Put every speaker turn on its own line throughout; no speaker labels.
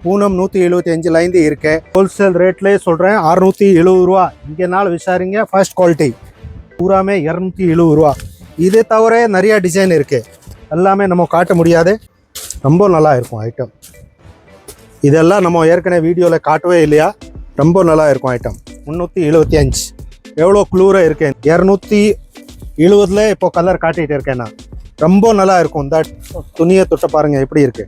பூனம் 175 இருக்கு. ஹோல்சேல் ரேட்லேயே சொல்கிறேன் 670 ரூபா. இங்கேனாலும் விசாரிங்க. ஃபர்ஸ்ட் குவாலிட்டி பூராமே 270 ரூபா. இதே தவிர நிறைய டிசைன் இருக்கு. எல்லாமே நம்ம காட்ட முடியாது. ரொம்ப நல்லா இருக்கும் ஐட்டம். இதெல்லாம் நம்ம ஏற்கனவே வீடியோவில் காட்டவே இல்லையா. ரொம்ப நல்லா இருக்கும் ஐட்டம். 375 எவ்வளோ க்ளூராக இருக்கேன். 270 இப்போ கலர் காட்டிகிட்டு இருக்கேன் நான். ரொம்ப நல்லா இருக்கும். இந்த துணியை தொட்ட பாருங்கள் எப்படி இருக்கு.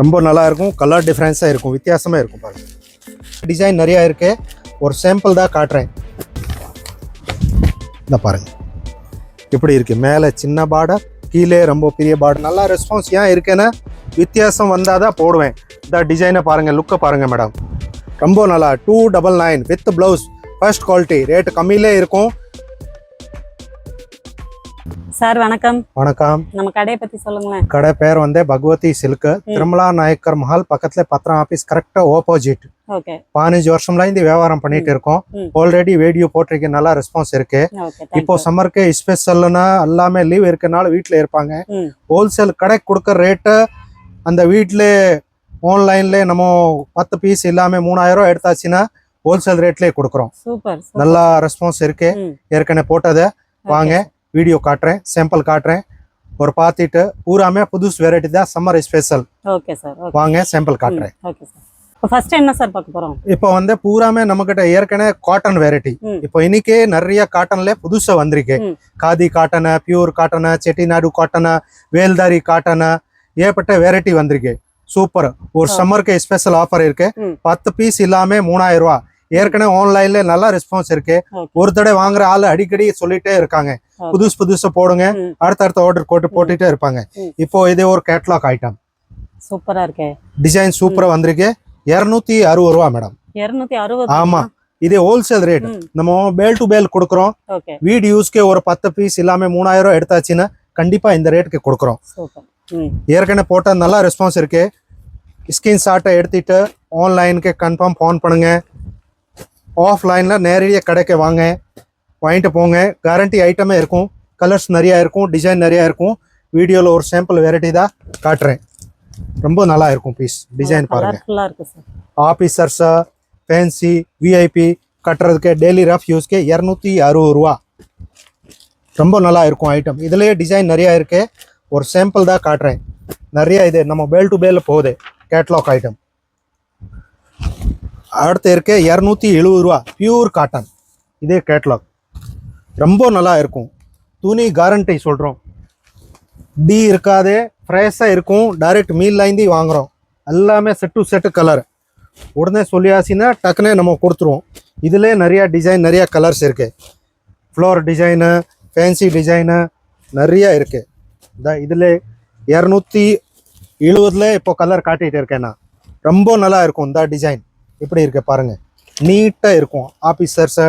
ரொம்ப நல்லா இருக்கும். கலர் டிஃப்ரென்ஸாக இருக்கும். வித்தியாசமாக இருக்கும் பாருங்கள். டிசைன் நிறையா இருக்கு. ஒரு சாம்பிள் தான் காட்டுறேன். இந்த பாருங்கள் எப்படி இருக்குது. மேலே சின்ன பார்டர், கீழே ரொம்ப பெரிய பார்டர். நல்லா ரெஸ்பான்ஸ் ஏன் இருக்குன்னா வித்தியாசம் வந்தால் தான் போடுவேன். இந்த டிசைனை பாருங்கள், லுக்கை பாருங்கள் மேடம். ரொம்ப நல்லா 299 with blouse. First quality. Rate கம்மியிலே இருக்கும்.
சார் வணக்கம்.
வணக்கம்.
நம்ம கடையை பற்றி சொல்லுங்களேன்.
கடை பேர் வந்து பகவதி சில்க், திருமலா நாயக்கர் மஹால் பக்கத்துல பத்திரம் ஆபீஸ் கரெக்டா ஆப்போசிட். 15 வருஷம்ல இந்த வியாபாரம் பண்ணிட்டு இருக்கோம். ஆல்ரெடி வீடியோ போட்டிருக்க நல்லா ரெஸ்பான்ஸ் இருக்கு. இப்போ சம்மருக்கு ஸ்பெஷல்னா எல்லாமே லீவ் இருக்கனால வீட்டுல இருப்பாங்க. ஹோல்சேல் கடை கொடுக்கற ரேட்டு அந்த வீட்டுல ஆன்லைன்ல நம்ம 10 பீஸ் இல்லாம 3000 ரூபாய் எடுத்தாச்சுன்னா ஹோல்சேல் ரேட்லயே கொடுக்குறோம். நல்லா ரெஸ்பான்ஸ் இருக்கு. ஏற்கனவே போட்டதை வாங்க வீடியோ காட்டுறேன், சாம்பிள் காட்டுறேன். ஒரு பார்த்துட்டு பூராமே புதுசு வெரைட்டி தான், சம்மர் ஸ்பெஷல்.
Okay sir.
வாங்க சாம்பிள் காட்டுறேன்.
Okay sir. இப்போ ஃபர்ஸ்ட் என்ன சார் பார்க்க போறோம்?
இப்போ வந்து பூராமே நம்மகிட்ட ஏற்கனவே காட்டன் வெரைட்டி. இப்போ இன்னைக்கே நிறைய காட்டன்ல புதுசா வந்திருக்கு. Khadi cotton, pure cotton, Chettinad cotton, வேல்தாரி காட்டன், ஏற்பட்ட வெரைட்டி வந்திருக்கு. சூப்பர். ஒரு சம்மருக்கு ஸ்பெஷல் ஆஃபர் இருக்கு. 10 பீஸ் இல்லாம 3000 ரூபாய். ஏற்கனவே ஆன்லைன்ல நல்லா ரெஸ்பான்ஸ் இருக்கு. ஒரு தடவை வாங்குற ஆள் அடிக்கடி சொல்லிட்டே இருக்காங்க, புதுசா போடுங்க, அடுத்த ஆர்டர் போட்டுட்டே இருப்பாங்க. இப்போ இது ஒரு கேட்லாக் ஐட்டம்.
சூப்பரா இருக்கு.
டிசைன் சூப்பரா வந்திருக்கு. 260 ரூபா மேடம்.
260?
ஆமா, இது ஹோல்சேல் ரேட். நம்ம பேல் டு பேல் கொடுக்குறோம். வீடு யூஸ்க்கு ஒரு 10 பீஸ் இல்லாம 3000 ரூபாய் எடுத்தாச்சுன்னா கண்டிப்பா இந்த ரேட்டுக்கு கொடுக்குறோம். ஏற்கனவே போட்ட நல்லா ரெஸ்பான்ஸ் இருக்கு. ஸ்கிரீன்ஷாட்டை எடுத்துட்டு ஆன்லைனுக்கு கன்ஃபார்ம் ஃபோன் பண்ணுங்க. ஆஃப்லைன்ல நேரடியாக கடைக்கு வாங்க, வாங்கிட்டு போங்க. கேரண்டி ஐட்டமே இருக்கும். கலர்ஸ் நிறையா இருக்கும், டிசைன் நிறையா இருக்கும். வீடியோவில் ஒரு சாம்பிள் வெரைட்டி தான் காட்டுறேன். ரொம்ப நல்லா இருக்கும் பீஸ். டிசைன் பாருங்க. ஆஃபீஸர்ஸ், ஃபேன்சி, விஐபி கட்டுறதுக்கு டெய்லி ரஃப் யூஸ்க்கு 260 ரூபா. ரொம்ப நல்லா இருக்கும் ஐட்டம். இதுலேயே டிசைன் நிறையா இருக்கு. ஒரு சாம்பிள் தான் காட்டுறேன். நிறையா இது நம்ம பேல் டு பேல் போகுது. Catalogue item. அடுத்து இருக்க 270 ரூபா பியூர் காட்டன். இதே கேட்லாக். ரொம்ப நல்லா இருக்கும். துணி கேரண்டி சொல்கிறோம். டி இருக்காது, ஃப்ரெஷ்ஷாக இருக்கும். டைரெக்ட் மீல்லேருந்து வாங்குகிறோம். எல்லாமே செட் டு செட்டு கலர். உடனே சொல்லியாச்சுன்னா டக்குனே நம்ம கொடுத்துருவோம். இதிலே நிறையா டிசைன், நிறையா கலர்ஸ் இருக்குது. ஃப்ளோர் டிசைனு, ஃபேன்சி டிசைனு நிறையா இருக்குது. இதில் 270 இப்போ கலர் காட்டிகிட்டு இருக்கேன் நான். ரொம்ப நல்லா இருக்கும். இந்த டிசைன் இப்படி இருக்கு பாருங்க. நீட்டா இருக்கும். ஆபீசர்ஸ்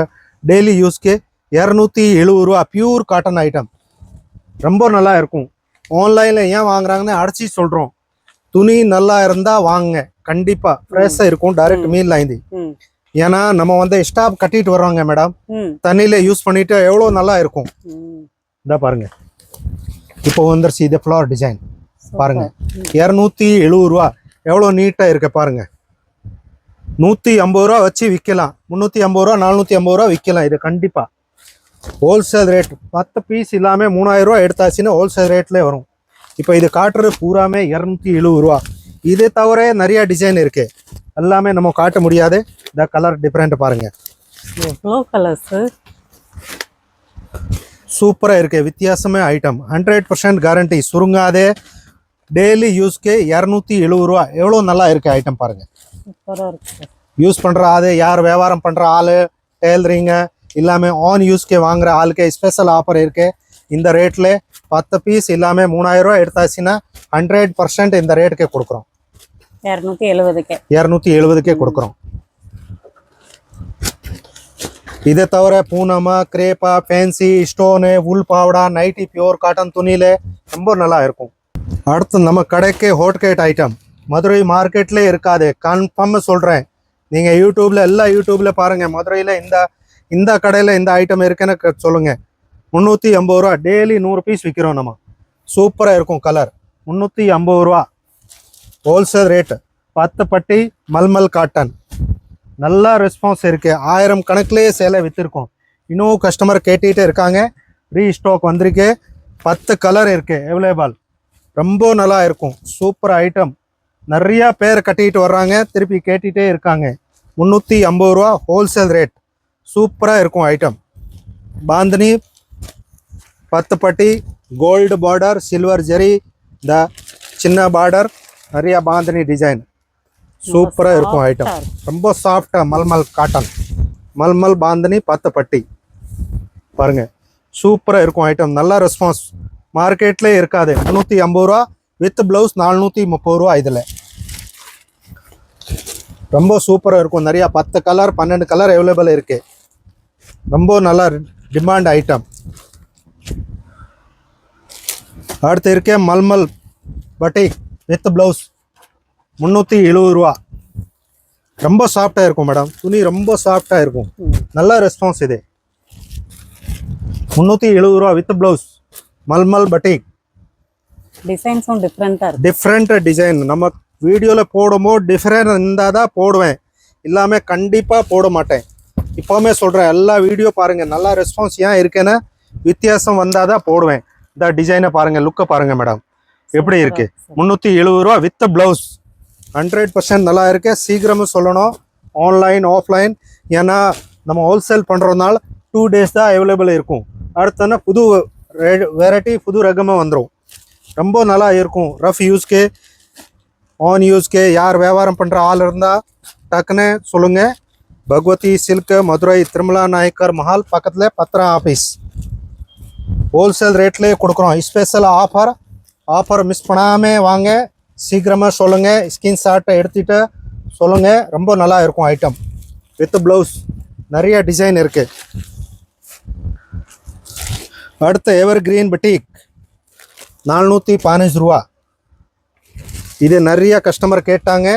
டெய்லி யூஸ்க்கு 270 ரூபா பியூர் காட்டன் ஐட்டம். ரொம்ப நல்லா இருக்கும். ஆன்லைன்ல ஏன் வாங்குறாங்கன்னு அடிச்சு சொல்றோம். துணி நல்லா இருந்தா வாங்குங்க. கண்டிப்பா ஃப்ரெஷ்ஷா இருக்கும். டைரக்ட் மீல் லைந்தி. ஏன்னா நம்ம வந்து ஸ்டாப் கட்டிட்டு வர்றாங்க மேடம். தண்ணியில யூஸ் பண்ணிட்டு எவ்வளோ நல்லா இருக்கும். இதா பாருங்க. இப்போ வந்துருச்சு இது ஃப்ளவர் டிசைன் பாருங்க. 270 ரூபா எவ்வளோ நீட்டா இருக்கு பாருங்க. 150 ரூபா வச்சு விற்கலாம். 350 ரூபா, 450 ரூபா விற்கலாம். இது கண்டிப்பா ஹோல்சேல் ரேட். 10 பீஸ் இல்லாமல் 3000 ரூபா எடுத்தாச்சுன்னா ஹோல்சேல் ரேட்லேயே வரும். இப்போ இது காட்டுறது பூராமே 270 ரூபா. இதே தவிர நிறைய டிசைன் இருக்கு. எல்லாமே நம்ம காட்ட முடியாது. இந்த கலர் டிஃப்ரெண்ட் பாருங்க. சூப்பராக இருக்கு. வித்தியாசமே ஐட்டம். 100% கேரண்டி. சுருங்காதே. டெய்லி யூஸ்க்கு 270 ரூபா. எவ்வளோ நல்லா இருக்கு ஐட்டம் பாருங்க. யூஸ் பண்ற ஆளு, யார் வியாபாரம் பண்ற ஆளு, டெய்லரிங் இல்லாம ஆன் யூஸ்க்கு வாங்குற ஆளுக்கு ஸ்பெஷல் ஆஃபர் இருக்கு. இந்த ரேட்ல 10 பீஸ் இல்லாம 3000 ரூபாய் எடுத்தாச்சுன்னா 100% இந்த ரேட்டுக்கே கொடுக்குறோம். 270க்கே கொடுக்குறோம். இதை தவிர பூனமா, கிரேப்பா, ஃபேன்சி, ஸ்டோனு, உள் பாவடா, நைட்டி பியூர் காட்டன் துணியில ரொம்ப நல்லா இருக்கும். அடுத்து நம்ம கடைக்கு ஹோட்கேட் ஐட்டம். மதுரை மார்க்கெட்ல இருக்காது. கன்ஃபார்ம் சொல்றேன். நீங்க யூடியூப்ல யூடியூப்ல பாருங்க. மதுரையில இந்த கடையில இந்த ஐட்டம் இருக்குன்னு சொல்லுங்க. 350 ரூபா. டெய்லி 100 பீஸ் விற்கிறோம் நம்ம. சூப்பரா இருக்கும் கலர். 350 ரூபா. ஹோல்சேல் ரேட் 10 பட்டி மல்மல் காட்டன் நல்லா ரெஸ்பான்ஸ் இருக்கு 1000 கணக்குலேயே சேலை விற்றுருக்கோம் இன்னும் கஸ்டமர் கேட்டுகிட்டே இருக்காங்க ரீஸ்டாக் வந்திருக்கு 10 கலர் இருக்கு அவைலபிள் ரொம்ப நல்லா இருக்கும் சூப்பர் ஐட்டம் நிறைய பேர் கட்டிட்டு வர்றாங்க திருப்பி கேட்டுட்டே இருக்காங்க 350 ரூபா ஹோல்சேல் ரேட் சூப்பராக இருக்கும் ஐட்டம் பாந்தினி 10 பட்டி கோல்டு பார்டர் சில்வர் ஜெரி இந்த சின்ன பார்டர் நிறைய பாந்தினி டிசைன் சூப்பராக இருக்கும் ஐட்டம் ரொம்ப சாஃப்டாக மல்மல் காட்டன் மல்மல் பாந்தினி 10 பட்டி பாருங்க சூப்பராக இருக்கும் ஐட்டம் நல்ல ரெஸ்பான்ஸ் மார்க்கெட்லேயே இருக்காது 350 ரூபா வித் ப்ளவுஸ் 430 ரூபா இதில் ரொம்ப சூப்பராக இருக்கும் நிறையா 10 கலர் 12 கலர் அவைலபிள் இருக்கு ரொம்ப நல்லா டிமாண்ட் ஐட்டம் அடுத்து இருக்கே மல்மல் பட்டிக் வித் ப்ளவுஸ் 370 ரூபா ரொம்ப சாஃப்டாக இருக்கும் மேடம் துணி ரொம்ப சாஃப்டாக இருக்கும் நல்ல ரெஸ்பான்ஸ் இது 370 ரூபா வித் ப்ளவுஸ் மல்மல் பட்டிக்
டிசைன்ஸும் டிஃப்ரெண்ட்டாக இருக்கு
டிஃப்ரெண்ட் டிசைன் நம்ம வீடியோவில் போடும்போது டிஃப்ரெண்ட் இருந்தால் தான் போடுவேன் இல்லாமல் கண்டிப்பாக போட மாட்டேன் இப்போவுமே சொல்கிறேன் எல்லா வீடியோ பாருங்கள் நல்லா ரெஸ்பான்ஸ் ஏன் இருக்குன்னு வித்தியாசம் வந்தால் தான் போடுவேன் இந்த டிசைனை பாருங்கள் லுக்கை பாருங்கள் மேடம் எப்படி இருக்கு 370 ரூபா வித் ப்ளவுஸ் 100% நல்லா இருக்கு சீக்கிரமும் சொல்லணும் ஆன்லைன் ஆஃப்லைன் ஏன்னா நம்ம ஹோல்சேல் பண்ணுறதுனால 2 days தான் அவைலபிள் இருக்கும் அடுத்தனா புது வெரைட்டி புது ரகமாக வந்துடும் ரொம்ப நல்லா இருக்கும் ரஃப் யூஸ்க்கு ஆன் யூஸ்க்கு யார் வியாபாரம் பண்ணுற ஆள் இருந்தால் டக்குன்னு சொல்லுங்கள் பகவதி சில்க் மதுரை திருமலா நாயக்கர் மஹால் பக்கத்தில் பத்திரம் ஆஃபீஸ் ஹோல்சேல் ரேட்லேயே கொடுக்குறோம் ஸ்பெஷல் ஆஃபர் மிஸ் பண்ணாமல் வாங்க சீக்கிரமாக சொல்லுங்கள் ஸ்கிரீன்ஷாட்டை எடுத்துகிட்டு சொல்லுங்கள் ரொம்ப நல்லா இருக்கும் ஐட்டம் வித் ப்ளவுஸ் நிறைய டிசைன் இருக்குது அடுத்த எவர் கிரீன் பட்டிக் 415 ரூபா இது நிறைய கஸ்டமர் கேட்டாங்க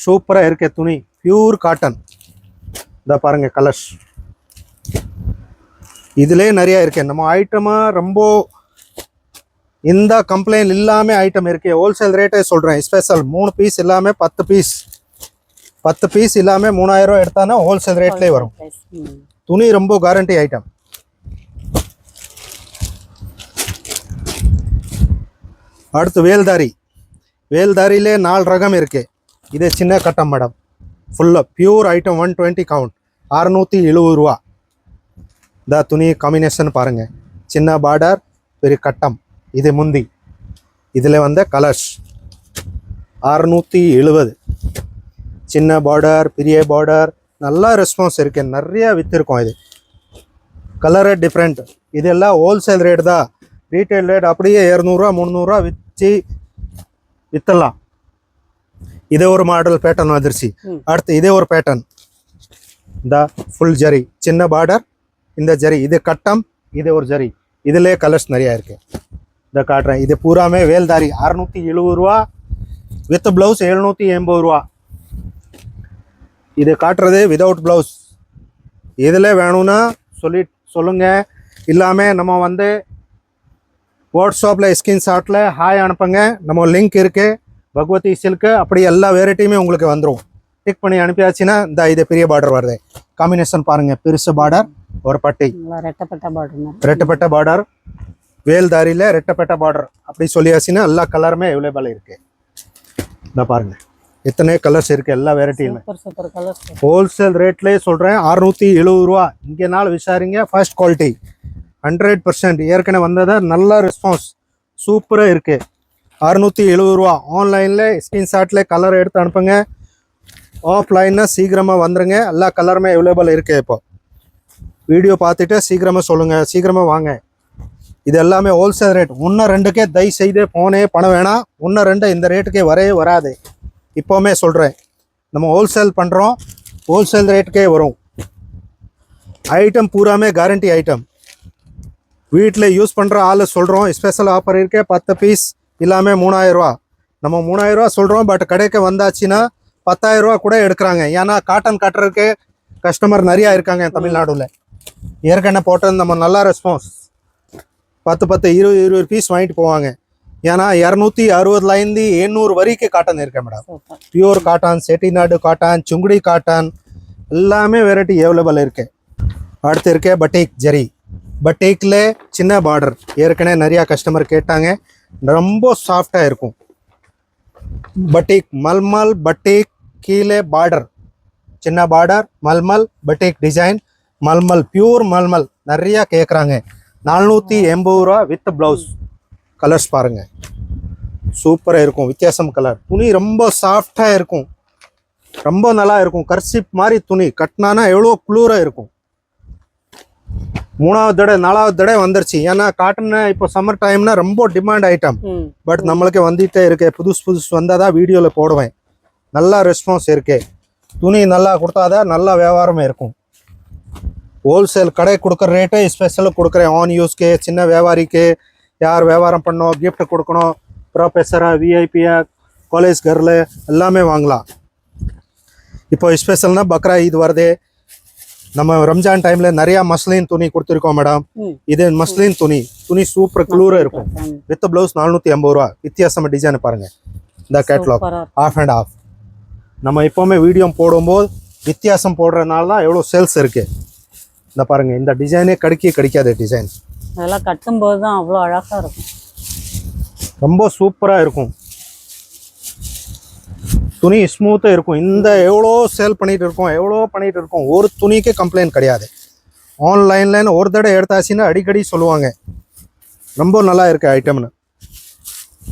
சூப்பராக இருக்கு துணி பியூர் காட்டன் இதை பாருங்கள் கலர்ஸ் இதுலேயே நிறையா இருக்கு நம்ம ஐட்டமாக ரொம்ப இந்த கம்ப்ளைண்ட் இல்லாமல் ஐட்டம் இருக்கு ஹோல்சேல் ரேட்டே சொல்கிறேன் ஸ்பெஷல் 3 பீஸ் இல்லாமல் 10 பீஸ் இல்லாமல் 3000 ரூபா எடுத்தானா ஹோல்சேல் ரேட்லேயே வரும் துணி ரொம்ப கேரண்டி ஐட்டம் அடுத்து வேல்தாரியிலே 4 ரகம் இருக்கு இது சின்ன கட்டம் மேடம் ஃபுல்லாக பியூர் ஐட்டம் 120 கவுண்ட் 670 ரூபா இந்த துணி காம்பினேஷன் பாருங்கள் சின்ன பார்டர் பெரிய கட்டம் இது முந்தி இதில் வந்த கலர்ஸ் 670 சின்ன பார்டர் பெரிய பார்டர் நல்லா ரெஸ்பான்ஸ் இருக்கு நிறைய விற்றுருக்கோம் இது கலரே டிஃப்ரெண்ட் இதெல்லாம் ஹோல்சேல் ரேட் தான் ரீட்டைல் ரேட் அப்படியே 200 ரூபா 300 ரூபா விற்றலாம் இதே ஒரு மாடல் பேட்டர்ன் வந்துருச்சு அடுத்து இதே ஒரு பேட்டர்ன் இந்த ஃபுல் ஜரி சின்ன பார்டர் இந்த ஜரி இது கட்டம் இது ஒரு ஜரி இதிலே கலர்ஸ் நிறையா இருக்கு இதை காட்டுறேன் இது பூராமே வேல்தாரி 670 ரூபா வித் ப்ளவுஸ் 780 ரூபா இது காட்டுறது விதவுட் ப்ளவுஸ் இதில் வேணும்னா சொல்லுங்கள் இல்லாமல் நம்ம வந்து வாட்ஸ்அப்பில் ஸ்கிரீன்ஷாட்டில் ஹாய் அனுப்புங்க நம்ம லிங்க் இருக்குது பகவதி சில்க்கு அப்படி எல்லா வெரைட்டியுமே உங்களுக்கு வந்துடும் டிக் பண்ணி அனுப்பியாச்சுன்னா இந்த இது பெரிய பார்டர் வருது காம்பினேஷன் பாருங்கள் பெருசு பார்டர் ஒரு பட்டி ரெட்டப்பட்ட பார்டர் வேல்தாரியில் ரெட்டப்பட்ட பார்டர் அப்படி சொல்லியாச்சுன்னா எல்லா கலருமே அவைலபிள் இருக்குது இந்த பாருங்கள் எத்தனை கலர்ஸ் இருக்குது எல்லா வெரைட்டியுமே ஹோல்சேல் ரேட்லேயே சொல்கிறேன் 670 ரூபா இங்கே நாள் விசாரிங்க ஃபர்ஸ்ட் குவாலிட்டி 100% ஏற்கனவே வந்ததை நல்ல ரெஸ்பான்ஸ் சூப்பராக இருக்குது 670 ரூபா ஆன்லைனில் ஸ்க்ரீன்ஷாட்டில் கலர் எடுத்து அனுப்புங்க ஆஃப்லைன்னா சீக்கிரமாக வந்துடுங்க எல்லா கலருமே அவைலபிள் இருக்குது இப்போ வீடியோ பார்த்துட்டு சீக்கிரமாக சொல்லுங்கள் சீக்கிரமாக வாங்க இது எல்லாமே ஹோல்சேல் ரேட் 1-2க்கே தயவு செய்து போனே பணம் வேணாம் 1-2 இந்த ரேட்டுக்கே வரவே வராது இப்போவுமே சொல்கிறேன் நம்ம ஹோல்சேல் பண்ணுறோம் ஹோல்சேல் ரேட்டுக்கே வரும் ஐட்டம் பூராமே கேரண்டி ஐட்டம் வீட்டில் யூஸ் பண்ணுற ஆள் சொல்கிறோம் ஸ்பெஷல் ஆஃபர் இருக்கே 10 பீஸ் இல்லாமல் 3000 ரூபா நம்ம 3000 ரூபா சொல்கிறோம் பட் கடைக்கு வந்தாச்சுன்னா 10000 ரூபா கூட எடுக்கிறாங்க ஏன்னா காட்டன் கட்டுறதுக்கு கஸ்டமர் நிறையா இருக்காங்க தமிழ்நாடுல ஏற்கனவே போட்டது நம்ம நல்லா ரெஸ்பான்ஸ் 10 20 பீஸ் வாங்கிட்டு போவாங்க ஏன்னா 260 700 வரைக்கும் காட்டன் இருக்கு madam.
Super.
Pure cotton, Chettinad cotton, Sungudi cotton எல்லாமே வெரைட்டி அவைலபிள் இருக்கு. அடுத்து இருக்கு பட்டேக் ஜரி. பட்டேக்ல சின்ன பார்டர் ஏற்கனவே நிறைய கஸ்டமர் கேட்டாங்க. ரொம்ப சாஃப்டா இருக்கும். பட்டேக் மல்மல் பட்டேக் கீழே பார்டர் சின்ன border mulmul பட்டேக் design mulmul pure mulmul நிறைய கேட்குறாங்க. 480 ரூபா வித் பிளவுஸ். கலர்ஸ் பாருங்க சூப்பராக இருக்கும். வித்தியாசம் கலர். துணி ரொம்ப சாஃப்டாக இருக்கும். ரொம்ப நல்லா இருக்கும். கர்சிப் மாதிரி துணி கட்டினானா எவ்வளோ குளிராக இருக்கும். 3வது தடவை 4வது தடவை வந்துருச்சு. ஏன்னா காட்டன் இப்போ சம்மர் டைம்னா ரொம்ப டிமாண்ட் ஐட்டம். பட் நம்மளுக்கு வந்துட்டே இருக்கு. புதுசு வந்தாதான் வீடியோவில் போடுவேன். நல்லா ரெஸ்பான்ஸ் இருக்கு. துணி நல்லா கொடுத்தாதான் நல்லா வியாபாரமே இருக்கும். ஹோல்சேல் கடை கொடுக்குற ரேட்டே ஸ்பெஷல் கொடுக்குறேன். ஆன் யூஸ்க்கு சின்ன வியாபாரிக்கு யார் வியாபாரம் பண்ணோம், கிஃப்ட் கொடுக்கணும், ப்ரொஃபஸரா விஐபியா காலேஜ் கர்ல எல்லாமே வாங்கலாம். இப்போ ஸ்பெஷல்னா பக்ரா ஈத் வருது. நம்ம ரம்ஜான் டைம்ல நிறைய மஸ்லின் துணி கொடுத்துருக்கோம் மேடம். இது மஸ்லின் துணி சூப்பர் குளூரா இருக்கும். வித் பிளவுஸ் 480 ரூபா. வித்தியாசமா டிசைன் பாருங்க. இந்த கேட்லாக் ஆஃப் அண்ட் ஆஃப். நம்ம எப்பவுமே வீடியோ போடும்போது வித்தியாசம் போடுறதுனால தான் எவ்வளோ சேல்ஸ் இருக்கு. இந்த பாருங்க இந்த டிசைனே கிடைக்காத டிசைன்.
அதெல்லாம் கட்டும்போது தான் அவ்வளோ அழகா இருக்கும்.
ரொம்ப சூப்பரா இருக்கும். துணி ஸ்மூத்தாக இருக்கும். இந்த எவ்வளோ சேல் பண்ணிட்டு இருக்கோம். ஒரு துணிக்கு கம்ப்ளைண்ட் கிடையாது. ஆன்லைன்ல ஒரு தடவை எடுத்தாச்சுன்னா அடிக்கடி சொல்லுவாங்க ரொம்ப நல்லா இருக்கு ஐட்டம்னு.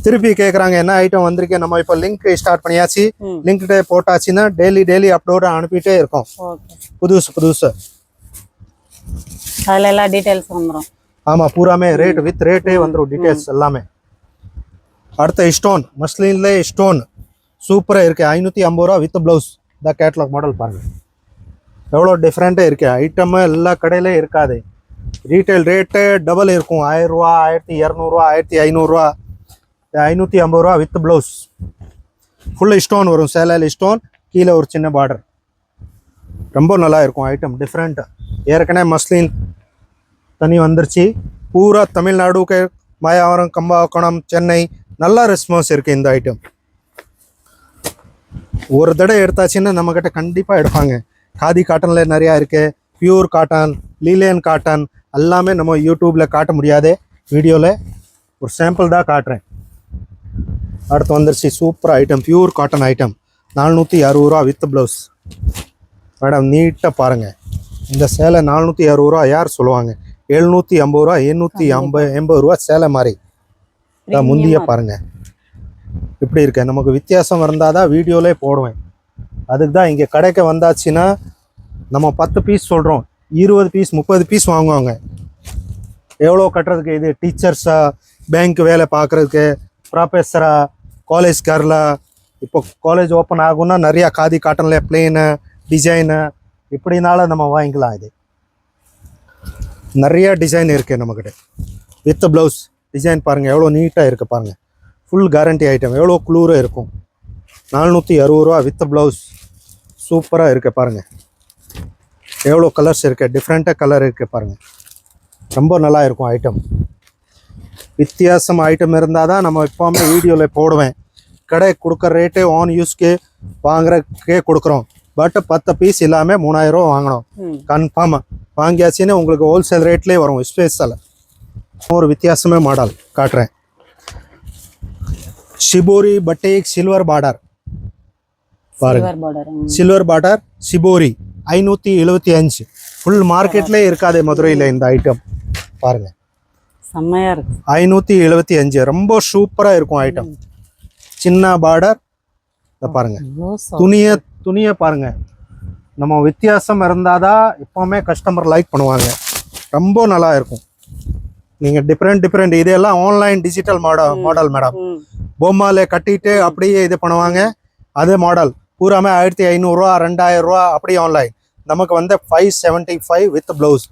திருப்பி கேட்குறாங்க என்ன ஐட்டம் வந்திருக்கேன். நம்ம இப்போ லிங்க் ஸ்டார்ட் பண்ணியாச்சு. லிங்க் போட்டாச்சுன்னா டெய்லி அப்லோட் அனுப்பிட்டே இருக்கோம். புதுசு
அதில் எல்லா டீட்டெயில்ஸ் வந்துடும்.
ஆமாம் பூராமே ரேட் வித் ரேட்டே வந்துடும் டீட்டெயில்ஸ் எல்லாமே. அடுத்த ஸ்டோன் மஸ்லின்ல ஸ்டோன் சூப்பராக இருக்கு. 550 ரூபா வித் பிளவுஸ். இந்த கேட்லாக் மாடல் பாருங்க எவ்வளோ டிஃப்ரெண்ட்டாக இருக்கு. ஐட்டம் எல்லா கடையிலையும் இருக்காது. ரீட்டைல் ரேட்டு டபுள் இருக்கும். 1000 ரூபா 1200 ரூபா 1500 ரூபா. 550 ரூபா வித் பிளவுஸ். ஃபுல் ஸ்டோன் வரும். சேலையில் ஸ்டோன் கீழே ஒரு சின்ன பார்டர். ரொம்ப நல்லா இருக்கும் ஐட்டம் டிஃப்ரெண்ட்டாக. ஏற்கனவே மஸ்லின் தனி வந்துருச்சு. பூரா தமிழ்நாடுக்கு மாயாவரம் கம்பாக்கணம் சென்னை நல்லா ரெஸ்பான்ஸ் இருக்குது இந்த ஐட்டம். ஒரு தடவை எடுத்தாச்சுன்னா நம்மக்கிட்ட கண்டிப்பாக எடுப்பாங்க. காதி காட்டனில் நிறையா இருக்குது. பியூர் காட்டன், லீலியன் காட்டன் எல்லாமே நம்ம யூடியூப்பில் காட்ட முடியாது. வீடியோவில் ஒரு சாம்பிள் தான் காட்டுறேன். அடுத்து வந்துருச்சு super item. Pure cotton item 460 ரூபா வித் ப்ளவுஸ். மேடம் நீட்டாக பாருங்கள். இந்த சேலை 460 ரூபா யார் சொல்லுவாங்க. 750 ரூபா 780 ரூபா சேலை மாதிரி. முந்திய பாருங்கள் இப்படி இருக்க. நமக்கு வித்தியாசம் இருந்தால் தான் வீடியோலே போடுவேன். அதுக்கு தான் இங்கே கடைக்கு வந்தாச்சுன்னா நம்ம 10 பீஸ் சொல்கிறோம். 20 பீஸ் 30 பீஸ் வாங்குவாங்க. எவ்வளோ கட்டுறதுக்கு. இது டீச்சர்ஸா, பேங்க் வேலை பார்க்குறதுக்கு, ப்ரொஃபஸரா, காலேஜ் கர்லா. இப்போ காலேஜ் ஓப்பன் ஆகும்னா நிறையா காதி காட்டனில் பிளெயினு டிசைனு இப்படினால நம்ம வாங்கிக்கலாம். இது நிறையா டிசைன் இருக்குது நம்மக்கிட்ட. வித் ப்ளவுஸ் டிசைன் பாருங்கள் எவ்வளோ நீட்டாக இருக்குது பாருங்கள். Full guarantee item. எவ்வளோ குளூராக இருக்கும். 460 ரூபா வித் ப்ளவுஸ். சூப்பராக இருக்குது பாருங்கள். எவ்வளோ கலர்ஸ் இருக்குது. டிஃப்ரெண்ட்டாக கலர் இருக்குது பாருங்கள். ரொம்ப நல்லா இருக்கும் ஐட்டம். வித்தியாசம் ஐட்டம் இருந்தால் தான் நம்ம எப்போவுமே வீடியோவில் போடுவேன். கடை கொடுக்குற ரேட்டே ஆன் யூஸ்க்கு வாங்குறக்கே கொடுக்குறோம். பட் 10 பீஸ் எல்லாமே 3000 ரூபா வாங்கணும் கன்ஃபார்மாக. வாங்கியாச்சுன்னு உங்களுக்கு ஹோல்சேல் ரேட்லேயே வரும். ஸ்பெஷல் ஒரு வித்தியாசமே மாடல் காட்டுறேன். ஷிபோரி பட்டேக் சில்வர் பார்டர் பாருங்க. Silver border shibori 575. ஃபுல் மார்க்கெட்லேயே இருக்காது மதுரையில் இந்த ஐட்டம் பாருங்க.
செம்மையா இருக்கு.
575 ரொம்ப சூப்பராக இருக்கும் ஐட்டம். சின்ன பார்டர். இதை பாருங்க. துணியை பாருங்க. நம்ம வித்தியாசம் இருந்தாதான் எப்பவுமே கஸ்டமர் லைக் பண்ணுவாங்க. ரொம்ப நல்லா இருக்கும். நீங்கள் டிஃப்ரெண்ட் இதெல்லாம் ஆன்லைன் டிஜிட்டல் மாடல் மேடம். பொம்மால கட்டிட்டு அப்படியே இது பண்ணுவாங்க. அதே மாடல் பூராமே 1500 ரூபா 2000 ரூபா அப்படி ஆன்லைன். நமக்கு வந்து 575 வித் ப்ளவுஸ்.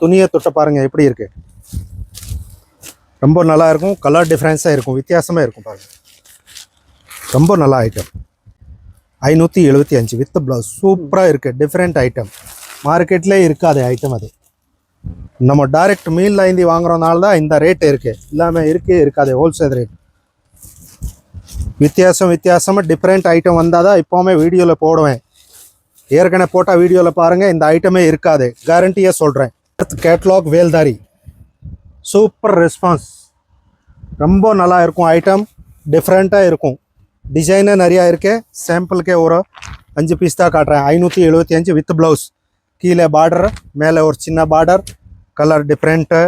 துணியை தொட்ட பாருங்க எப்படி இருக்கு. ரொம்ப நல்லா இருக்கும். கலர் டிஃப்ரென்ஸாக இருக்கும். வித்தியாசமாக இருக்கும் பாருங்க. ரொம்ப நல்லா ஐட்டம். 575 with blouse. சூப்பராக இருக்குது. Different item. மார்க்கெட்லேயே இருக்காது ஐட்டம். அது நம்ம டைரக்ட் மீல் ஐந்தி வாங்குறதுனால தான் இந்த ரேட் இருக்குது. எல்லாமே இருக்காது ஹோல்சேல் ரேட். வித்தியாசமாக டிஃப்ரெண்ட் ஐட்டம் வந்தால் தான் இப்போவுமே வீடியோவில் போடுவேன். ஏற்கனவே போட்டால் வீடியோவில் பாருங்கள் இந்த ஐட்டமே இருக்காது, கேரண்டியாக சொல்கிறேன். கேட்லாக் வேல்தாரி சூப்பர் ரெஸ்பான்ஸ், ரொம்ப நல்லா இருக்கும் ஐட்டம், டிஃப்ரெண்ட்டாக இருக்கும். டிசைனே நிறையா இருக்கு. சாம்பிளுக்கே ஒரு 5 பீஸ் தான் காட்டுறேன். 575 வித் ப்ளவுஸ், கீழே பார்டர், மேலே ஒரு சின்ன border, colour different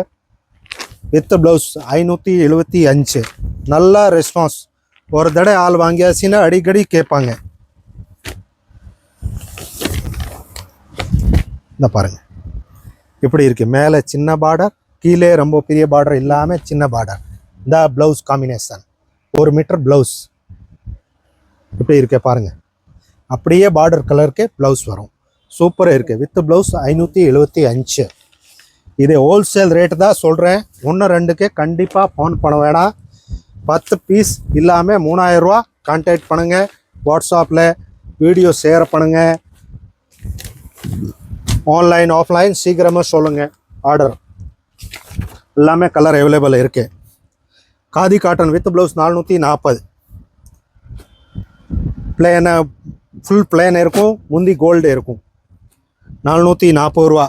with blouse 575. நல்லா ரெஸ்பான்ஸ். ஒரு தடவை ஆள் வாங்கியாச்சுன்னா அடிக்கடி கேட்பாங்க. இந்த பாருங்க இப்படி இருக்கு. மேலே சின்ன பார்டர், கீழே ரொம்ப பெரிய பார்டர் இல்லாமல் சின்ன பார்டர். இந்த ப்ளவுஸ் காம்பினேஷன் 1 மீட்டர் ப்ளவுஸ் இப்படி இருக்கு பாருங்க. அப்படியே பார்டர் கலருக்கு ப்ளவுஸ் வரும். சூப்பராக இருக்குது. With blouse 575. இது ஹோல்சேல் ரேட்டு தான் சொல்கிறேன். 1-2க்கு கண்டிப்பாக ஃபோன் பண்ண வேணாம். 10 பீஸ் இல்லாமல் 3000 ரூபா. கான்டாக்ட் பண்ணுங்கள். வாட்ஸ்அப்பில் வீடியோ ஷேர் பண்ணுங்கள். ஆன்லைன் ஆஃப்லைன் சீக்கிரமாக சொல்லுங்கள். ஆர்டர் எல்லாமே கலர் அவைலபிள் இருக்குது. Khadi cotton with blouse 440. பிளேனை ஃபுல் பிளேன் இருக்கும், முந்தி கோல்டு இருக்கும். 440 ரூபா.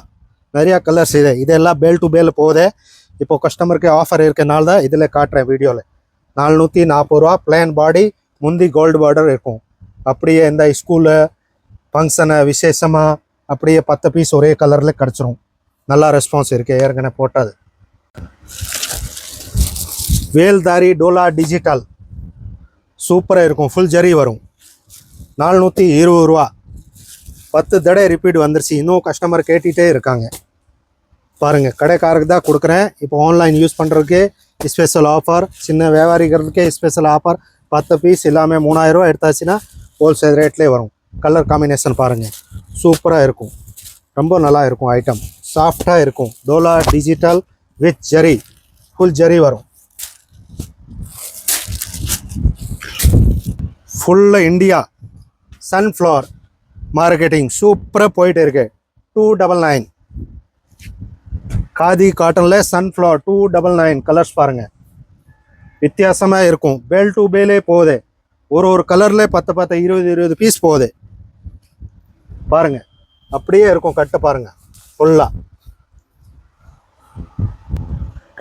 நிறையா கலர்ஸ் ಇದೆ. இதெல்லாம் பேல் டு பேல் போகுது. இப்போ கஸ்டமருக்கு ஆஃபர் இருக்கனால தான் இதில் காட்டுறேன் வீடியோவில். 440 ரூபா. பிளேன் பாடி, முந்தி கோல்டு பார்டர் இருக்கும். அப்படியே இந்த ஸ்கூலு ஃபங்க்ஷனு விசேஷமாக அப்படியே 10 பீஸ் ஒரே கலரில் கிடச்சிரும். நல்லா ரெஸ்பான்ஸ் இருக்குது. ஏற்கனவே போட்டது. வேல்தாரி டோலா டிஜிட்டல் சூப்பராக இருக்கும். ஃபுல் ஜரி வரும். 420 ரூபா. 10 தடவை ரிப்பீட் வந்துருச்சு. இன்னும் கஸ்டமர் கேட்டுகிட்டே இருக்காங்க. பாருங்கள், கடைக்காரருக்கு தான் கொடுக்குறேன். இப்போ ஆன்லைன் யூஸ் பண்ணுறதுக்கு ஸ்பெஷல் ஆஃபர், சின்ன வியாபாரிகளுக்கே ஸ்பெஷல் ஆஃபர். 10 பீஸ் எல்லாமே 3000 ரூபா எடுத்தாச்சுன்னா ஹோல்சேல் ரேட்லேயே வரும். கலர் காம்பினேஷன் பாருங்கள், சூப்பராக இருக்கும். ரொம்ப நல்லா இருக்கும். ஐட்டம் சாஃப்டாக இருக்கும். Dola digital with zari, full zari வரும். ஃபுல்லு இந்தியா சன்ஃப்ளவர் மார்க்கெட்டிங் சூப்பராக போயிட்டு இருக்கு. 299. காதி காட்டனில் சன்ஃப்ளவர் 299. கலர்ஸ் பாருங்கள், வித்தியாசமாக இருக்கும். பேல் டு பேலே போகுது. ஒரு கலரில் 10 20 பீஸ் போகுது. பாருங்கள், அப்படியே இருக்கும். கட்டு பாருங்கள் ஃபுல்லாக.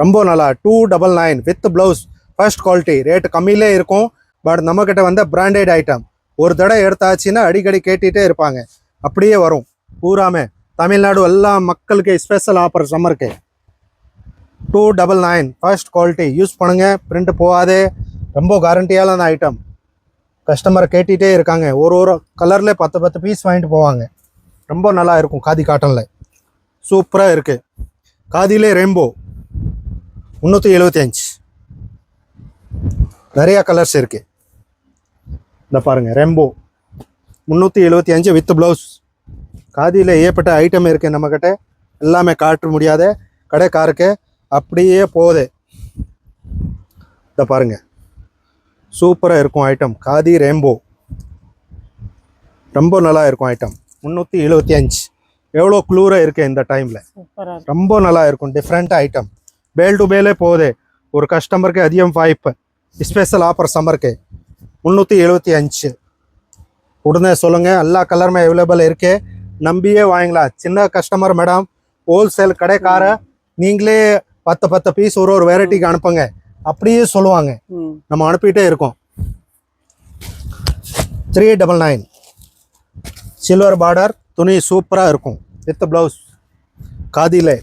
ரொம்ப நல்லா. 299 with blouse. First quality. Rate கம்மியிலே இருக்கும். பட் நம்மக்கிட்ட வந்து பிராண்டட் ஐட்டம். ஒரு தடவை எடுத்தாச்சுன்னா அடிக்கடி கேட்டுகிட்டே இருப்பாங்க. அப்படியே வரும். பூராமே தமிழ்நாடு எல்லா மக்களுக்கு ஸ்பெஷல் ஆஃபர் சம்மருக்கு. 299 ஃபர்ஸ்ட் குவாலிட்டி. யூஸ் பண்ணுங்கள், பிரிண்ட் போகாதே. ரொம்ப கேரண்டியான ஐட்டம். கஸ்டமர் கேட்டுகிட்டே இருக்காங்க. ஒரு கலரில் 10 பீஸ் வாங்கிட்டு போவாங்க. ரொம்ப நல்லா இருக்கும். காதி காட்டனில் சூப்பராக இருக்குது. காதிலே ரெயின்போ 375. நிறையா கலர்ஸ் இருக்குது. இந்த பாருங்கள், ரெயின்போ 375 வித் ப்ளவுஸ். காதியில் ஏற்பட்ட ஐட்டம் இருக்குது நம்மக்கிட்ட. எல்லாமே காட்ட முடியாத கடைக்காருக்கு அப்படியே போகுது. இந்த பாருங்கள், சூப்பராக இருக்கும் ஐட்டம். காதி ரெயின்போ ரொம்ப நல்லா இருக்கும் ஐட்டம். 375. எவ்வளோ க்ளூராக இருக்குது இந்த டைமில். ரொம்ப நல்லா இருக்கும். Different item. பேல் டு பேலே போகுது. ஒரு கஸ்டமருக்கு அதிகம் வாய்ப்பு. ஸ்பெஷல் ஆஃபர் சம்மருக்கு 375. உடனே சொல்லுங்கள். எல்லா கலருமே அவைலபிள் இருக்குது. நம்பியே வாங்கலாம். சின்ன கஸ்டமர் மேடம், ஹோல்சேல் கடைக்கார, நீங்களே 10 பீஸ் ஒரு வெரைட்டிக்கு அனுப்புங்க அப்படியே சொல்லுவாங்க. நம்ம அனுப்பிட்டே இருக்கோம். 399. Silver border. துணி சூப்பராக இருக்கும். With blouse. காதியில்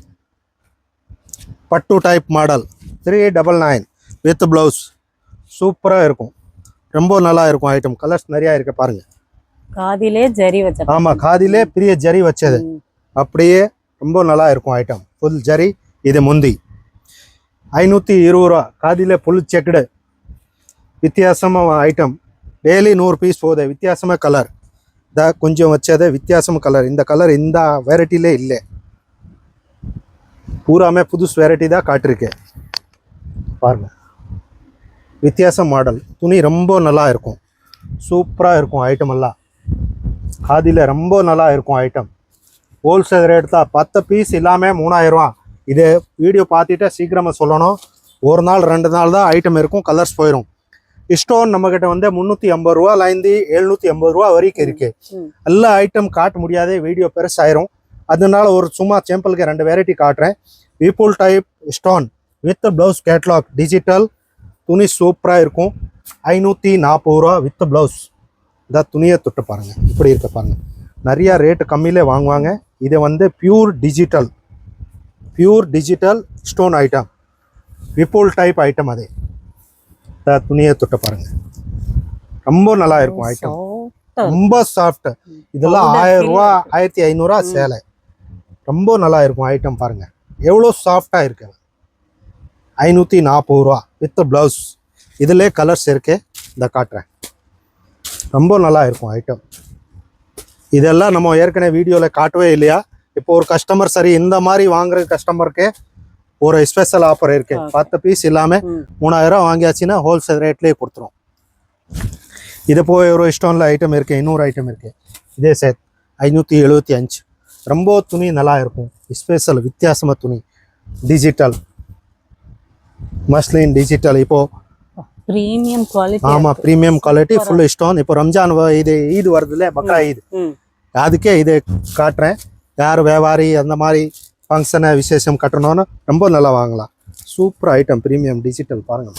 பட்டு டைப் மாடல். 399 with blouse. சூப்பராக இருக்கும். ரொம்ப நல்லா இருக்கும் ஐட்டம். கலர்ஸ் நிறையா இருக்குது பாருங்கள்.
காதிலே ஜரி வச்சது. ஆமாம்,
காதிலே பெரிய ஜரி வச்சது. அப்படியே ரொம்ப நல்லா இருக்கும் ஐட்டம். ஃபுல் ஜரி. இது முந்தி 520 ரூபா. காதிலே ஃபுல் செக்குடு. வித்தியாசமாக ஐட்டம். டெய்லி 100 பீஸ் போகுது. வித்தியாசமாக கலர். கொஞ்சம் வச்சது வித்தியாசமாக கலர். இந்த கலர் இந்த வெரைட்டிலே இல்லை. பூராமே புதுசு வெரைட்டி தான் காட்டிருக்கு. பாருங்கள், வித்தியாசம் மாடல். துணி ரொம்ப நல்லா இருக்கும். சூப்பராக இருக்கும் ஐட்டம் எல்லாம். காதியில் ரொம்ப நல்லா இருக்கும் ஐட்டம். ஹோல்சேல் ரேட் தான். 10 பீஸ் இல்லாமல் 3000 ரூபா. இது வீடியோ பார்த்துட்டு சீக்கிரமாக சொல்லணும். ஒரு நாள் 2 நாள் தான் ஐட்டம் இருக்கும். கலர்ஸ் போயிடும். ஸ்டோன் நம்ம கிட்ட வந்து 350 ரூபாலேருந்து 750 ரூபா வரைக்கும் இருக்கு. எல்லா ஐட்டம் காட்ட முடியாத, வீடியோ பெருசாயிரும். அதனால ஒரு சும்மா சாம்பிளுக்கு 2 வெரைட்டி காட்டுறேன். வீபுல் type stone with blouse catalogue digital துணி சூப்பராக இருக்கும். 540 ரூபா வித் பிளவுஸ். இந்த துணியை தொட்டு பாருங்க, இப்படி இருக்க பாருங்க. நிறைய ரேட்டு கம்மியிலே வாங்குவாங்க. இது வந்து pure digital stone item, Vipul type item. அதே துணியை தொட்டு பாருங்க, ரொம்ப நல்லா இருக்கும் ஐட்டம், ரொம்ப சாஃப்ட். இதெல்லாம் 1000 ரூபா 1500 ரூபா சேலை. ரொம்ப நல்லா இருக்கும் ஐட்டம் பாருங்க, எவ்வளோ சாஃப்டா இருக்கு. 540 ரூபா வித் பிளவுஸ். இதுல கலர்ஸ் இருக்கு, இந்த காட்டுறேன். ரொம்ப நல்லா இருக்கும் ஐட்டம். இதெல்லாம் நம்ம ஏற்கனவே வீடியோவில் காட்டவே இல்லையா. இப்போ ஒரு கஸ்டமர் சரி இந்த மாதிரி வாங்குற கஸ்டமருக்கு ஒரு ஸ்பெஷல் ஆஃபர் இருக்கு. 10 பீஸ் இல்லாமல் 3000 வாங்கியாச்சுன்னா ஹோல்சேல் ரேட்லேயே கொடுத்துரும். இது போய் ஒரு ஸ்டோனில் ஐட்டம் இருக்கு, இன்னொரு ஐட்டம் இருக்கு. இதே சார் 575. ரொம்ப துணி நல்லா இருக்கும், ஸ்பெஷல் வித்தியாசமாக துணி. Digital muslin digital. இப்போ
பிரீமியம் குவாலிட்டி.
ஆமா, பிரீமியம் குவாலிட்டி, ஃபுல் ஸ்டோன். இப்போ ரம்ஜான் இது ஈத் வருதுல, பக்ரா ஈத், அதுக்கே இது காட்டுறேன். யார் வியாபாரி அந்த மாதிரி ஃபங்க்ஷனை விசேஷம் கட்டணும்னு ரொம்ப நல்லா வாங்கலாம். சூப்பர் ஐட்டம், பிரீமியம் டிஜிட்டல் பாருங்க.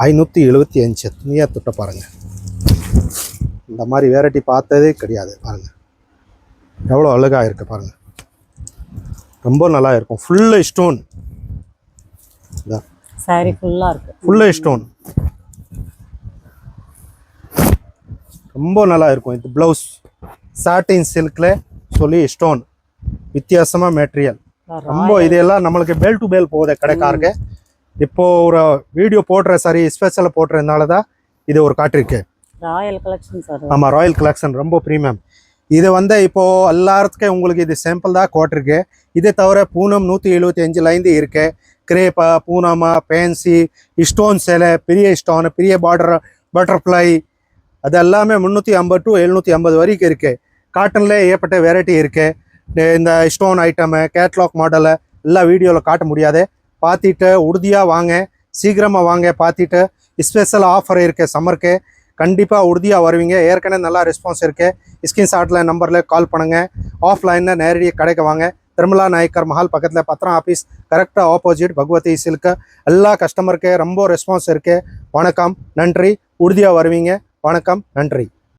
575 துணியா தொட்ட பாருங்க. இந்த மாதிரி வெரைட்டி பார்த்ததே கிடையாது பாருங்க, எவ்வளோ அழகாக இருக்கு பாருங்க. ரொம்ப நல்லா இருக்கும், ஃபுல்லு ஸ்டோன்.
சாரி ஃபுல்லா இருக்கு,
ஃபுல்லு ஸ்டோன். ரொம்ப நல்லா இருக்கும். இது பிளவுஸ் சாட்டின் சில்க்ல சொல்லி ஸ்டோன், வித்தியாசமா மெட்டீரியல். ரொம்ப இதெல்லாம் நம்மளுக்கு பேல் டு பேல் போகுது கடைக்காரங்க. இப்போ ஒரு வீடியோ போடுற சரி ஸ்பெஷல் போடுறதுனால தான் இது ஒரு காட்டிருக்கு.
Royal collection sir.
ஆமா, ராயல் கலெக்ஷன் ரொம்ப ப்ரீமியம். இது வந்து இப்போ எல்லாத்துக்கும் உங்களுக்கு இது சாம்பிள் தான் கோட்டிருக்கு. இதே தவிர பூனம் 175 இருக்கு. கிரேப்பா, பூனமா, பேன்சி, ஸ்டோன் சேலை, பெரிய ஸ்டோன், பெரிய பார்டர், பட்டர்ஃப்ளை, அது எல்லாமே 350 to 750 வரைக்கும் இருக்கு. காட்டன்ல ஏற்பட்ட வெரைட்டி இருக்கு. இந்த ஸ்டோன் ஐட்டம் கேட்லாக் மாடலை எல்லாம் வீடியோவில் காட்ட முடியாது. பார்த்துட்டு உறுதியாக வாங்க, சீக்கிரமாக வாங்க. பார்த்துட்டு ஸ்பெஷல் ஆஃபர் இருக்கு சம்மருக்கு, கண்டிப்பாக உறுதியாக வருவீங்க. ஏற்கனவே நல்லா ரெஸ்பான்ஸ் இருக்கு. ஸ்கிரீன்ஷாட்டில் நம்பரில் கால் பண்ணுங்க. ஆஃப்லைனில் நேரடியாக கடைக்கு வாங்க. திருமலா நாயக்கர் மஹால் பக்கத்தில் பத்திரம் ஆஃபீஸ் கரெக்டாக ஆப்போசிட் பகவதி சில்க். எல்லா கஸ்டமருக்கு ரொம்ப ரெஸ்பான்ஸ் இருக்கு. வணக்கம், நன்றி. உறுதியாக வருவீங்க. வணக்கம், நன்றி.